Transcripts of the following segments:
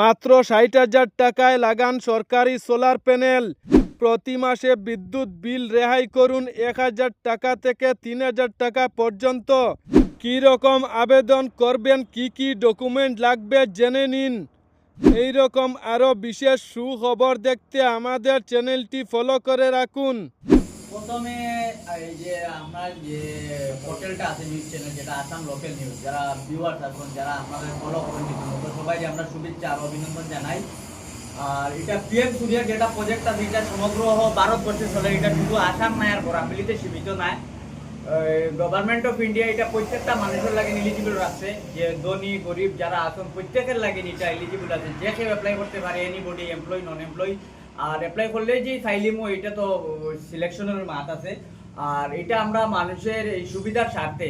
মাত্র ৬০,০০০ টাকায় লাগান সরকারি সোলার প্যানেল। প্রতি মাসে বিদ্যুৎ বিল রেহাই করুন ১,০০০ টাকা থেকে ৩,০০০ টাকা পর্যন্ত। কী রকম আবেদন করবেন, কি কি ডকুমেন্ট লাগবে জেনে নিন। এই রকম আরও বিশেষ সুখবর দেখতে আমাদের চ্যানেলটি ফলো করে রাখুন। প্রথমে এই যে আমরা যে পোর্টালটা আছে নিউজ চ্যানেল, যেটা আসাম লোকাল নিউজ, যারা ভিউয়ার্স আছেন, যারা আমাদের ফলো করেন, সবাইকে আমরা শুভেচ্ছা আর অভিনন্দন জানাই। আর এটা পিএম সূর্য যেটা প্রজেক্ট আছে, এটা সমগ্র ভারতবর্ষে চলে। এটা শুধু আসাম নাই আর বরামিলিতে সীমিত নাই। গভর্নমেন্ট অফ ইন্ডিয়া এটা প্রত্যেকটা মানুষের লাগে এলিজিবল রাখছে, যে ধনী গরিব যারা আছেন প্রত্যেকের লাগে এটা এলিজিবল আছে। যে কেউ অ্যাপ্লাই করতে পারে, এনিবডি, এমপ্লয় নন এমপ্লয়। আর অ্যাপ্লাই করলে যে ফাইলিমো এটা তো সিলেকশনের মাত আছে। আর এটা আমরা মানুষের এই সুবিধার স্বার্থে,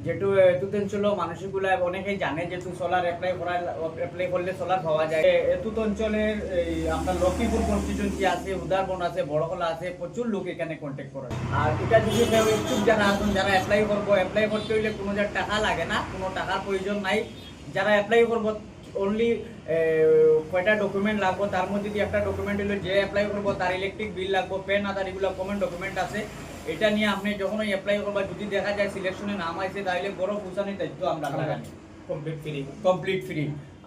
যেহেতু এতুত অঞ্চলেও মানুষগুলা অনেকেই জানে যেহেতু সোলার অ্যাপ্লাই করলে সোলার পাওয়া যায়। এতুত অঞ্চলের এই আপনার লক্ষ্মীপুর কনস্টিটিউয়েন্সি আছে, উদারবন আছে, বড়খলা আছে, প্রচুর লোক এখানে কন্ট্যাক্ট করে। আর এটা যদি কেউ ইচ্ছুক যারা আছেন, যারা অ্যাপ্লাই করবো, অ্যাপ্লাই করতে হইলে কোনো টাকা লাগে না, কোনো টাকার প্রয়োজন নাই। যারা অ্যাপ্লাই করবো অনলি কয়টা ডকুমেন্ট লাগবো, তার মধ্যে দিয়ে একটা ডকুমেন্ট হলো যে অ্যাপ্লাই করবো তার ইলেকট্রিক বিল লাগবো, পেন আধার, এগুলো কমন ডকুমেন্ট আছে। এটা নিয়ে আপনি যখন অ্যাপ্লাই করবা, যদি দেখা যায় সিলেকশনে নাম আছে, তাহলে বড় পৌঁছানোর দায়িত্ব আমরা লাগানি, কমপ্লিট ফ্রি।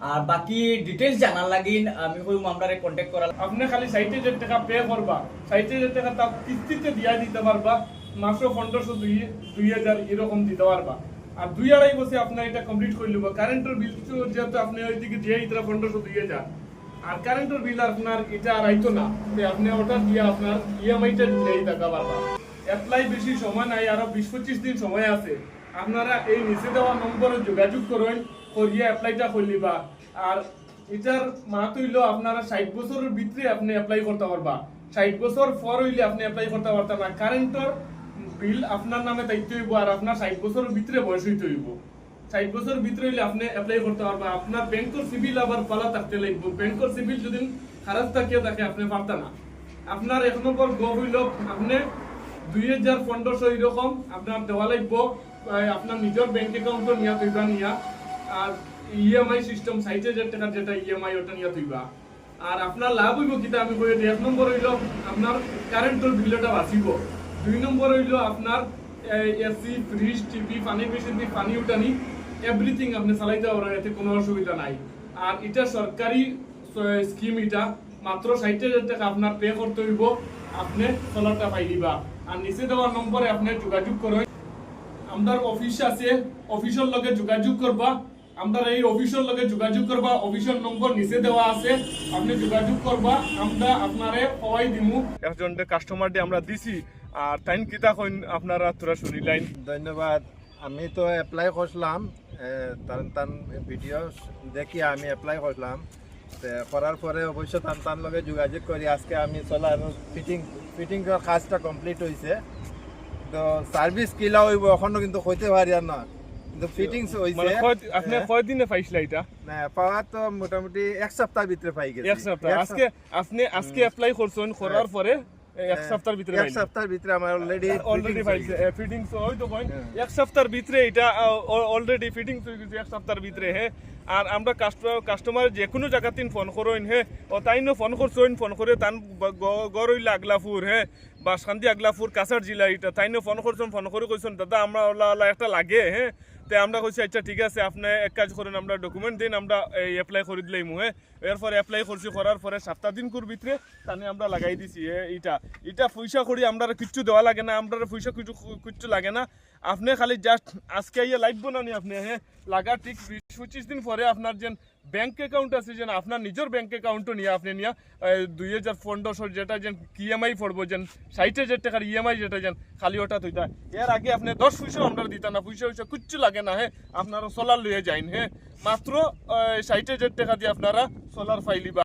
আর বাকি ডিটেইলস জানার লাগিন আমি কইম আমরা কন্টাক্ট করা। আপনি খালি ৬০,০০০ টাকা পে করবা, ৬০,০০০ টাকা তার কিস্তিতে দিয়া দিতে পারবা, মাসে ১৫০০ ২,০০০ এরকম দিতে পারবা। আর ২-২.৫ বছর আপনার এটা কমপ্লিট করে নেব। কারেন্টের বিল যেহেতু আপনি ওইদিকে দিয়ে এটা ১৫০০ ২,০০০, আর কারেন্টের বিল আপনার এটা আর আইতো না, আপনি ওটা দিয়ে আপনার ইএমআইটা দিলেই টাকা পারবা। অ্যাপ্লাই বেশি সময় নাই, আরো ২০-২৫ দিন সময় আছে। আপনারা এই নিচে দেওয়া নম্বরে যোগাযোগ করেন, করিয়া অ্যাপ্লাইটা করলিবা। আর এটার মাত হইল আপনারা ৬০ বছরের ভিতরে আপনি অ্যাপ্লাই করতে পারবা। ৬০ বছর পর হইলে আপনি অ্যাপ্লাই করতে পারতেন না। কারেন্টের বিল আপনার নামে দায়িত্ব হইব, আর আপনার ৬০ বছরের ভিতরে বয়স হইতে হইব। ৬০ বছরের ভিতরে হইলে আপনি অ্যাপ্লাই করতে পারবা। আপনার ব্যাংকের সিভিল আবার পালা থাকতে লাগবে। ব্যাংকের সিভিল যদি খারাপ থাকে আপনি পারতেন না। আপনার ১ নম্বর গভ হইল আপনি ২,১৫০০ এরকম আপনার দেওয়া লাগবো। আপনার নিজের ব্যাংক অ্যাকাউন্টও নিয়া তৈবা নিয়া। আর ইএমআই সিস্টেম ৬০,০০০ টাকার যেটা ইএমআই ওটা নিয়া তৈবা। আর আপনার লাভ হইব কিতা আমি কই, ১ নম্বর হইল আপনার কারেন্টের বিলটা বাঁচিব। ২ নম্বর হইল আপনার এসি, ফ্রিজ, টিভি, পানি মেশিন, পানি উঠানি এভরিথিং আপনি চালাইতে পারেন, এতে কোনো অসুবিধা নাই। আর এটা সরকারি স্কিম, এটা মাত্র ৬০,০০০ টাকা আপনার পে করতে হইব, আপনি সোলারটা পাই দিবা। আর নিচে দেওয়া নম্বরে আপনি যোগাযোগ করেন। আমাদের অফিস আছে, অফিসের লগে যোগাযোগ করবা। আমরা এই অফিসের লগে যোগাযোগ করবা, অফিসের নম্বর নিচে দেওয়া আছে, আপনি যোগাযোগ করবা, আমরা আপনারে পাওয়াই দিমু। একজন কাস্টমার দিয়ে আমরা দিছি। আর টাইম কিতা কইন আপনারা তোরা শুনিলাইন। ধন্যবাদ। আমি তো অ্যাপ্লাই করলাম, তার ভিডিও দেখি আমি অ্যাপ্লাই করলাম। করার পরে অবশ্য তার লগে যোগাযোগ করি। আজকে আমি সোলার ফিটিংয়ের কাজটা কমপ্লিট হয়েছে। তো সার্ভিস কিলা হইব এখনো কিন্তু কইতে পারি আর না, কিন্তু ফিটিংস হইছে। আপনি কয় দিনে পাইছিলা এটা? না, পাওয়া তো মোটামুটি ১ সপ্তাহ ভিতরে পাই গেছি। ১ সপ্তাহ। আজকে অ্যাপ্লাই করছেন, করার পরে ১ সপ্তাহের ভিতরে ১ সপ্তাহের ভিতরে আমার অলরেডি পাইছে ফিটিংস। ওই তো কইন ১ সপ্তাহের ভিতরে এটা অলরেডি ফিটিংস হয়ে গেছে ১ সপ্তাহের ভিতরে। হ্যাঁ, আর আমরা কাস্টমার যে কোনো জায়গাতে ফোন করেন, হ্যাঁ, ও তাইনো ফোন করছেন, ফোন করে তান গড় হইলে আগলাপুর, হ্যাঁ, বা শান্তি আগলাপুর কাছাড় জেলা, এটা তাইনো ফোন করছেন, ফোন করে কইছেন দাদা আমরা ওলা একটা লাগে। হ্যাঁ, তো আমরা কইছি আচ্ছা ঠিক আছে, আপনি এক কাজ করেন, আমরা ডকুমেন্ট দিন, আমরা অ্যাপ্লাই করে দিলাম। হ্যাঁ, এরপরে অ্যাপ্লাই করছি, করার পরে ৭ দিন করে ভিতরে তানে আমরা লাগাই দিছি। এটা পয়সা করি আমরা কিচ্ছু দেওয়া লাগে না, আমরা পয়সা কিচ্ছু লাগে না। আপনি খালি জাস্ট আজকে ইয়ে লাগবো না নি আপনি, হ্যাঁ, লাগা ঠিক ২০-২৫ দিন পরে আপনার যে ব্যাংক অ্যাকাউন্ট আছে, যেন আপনার নিজের ব্যাংক অ্যাকাউন্টও নিয়ে আপনি নিয়ে ২,১৫০০ যেটা যেন ইএমআই পড়বো, যেন ৬০,০০০ টাকার ইএমআই যেটা যেন খালি ওটা তুইতা। এর আগে আপনি ১০ পয়সাও আমরা দিতা না, পয়সা কিচ্ছু লাগে না। হ্যাঁ, আপনারা সোলার লইয়ে যাইন। হ্যাঁ, মাত্র ৬০,০০০ টাকা দিয়ে আপনারা সোলার ফাইলিবা।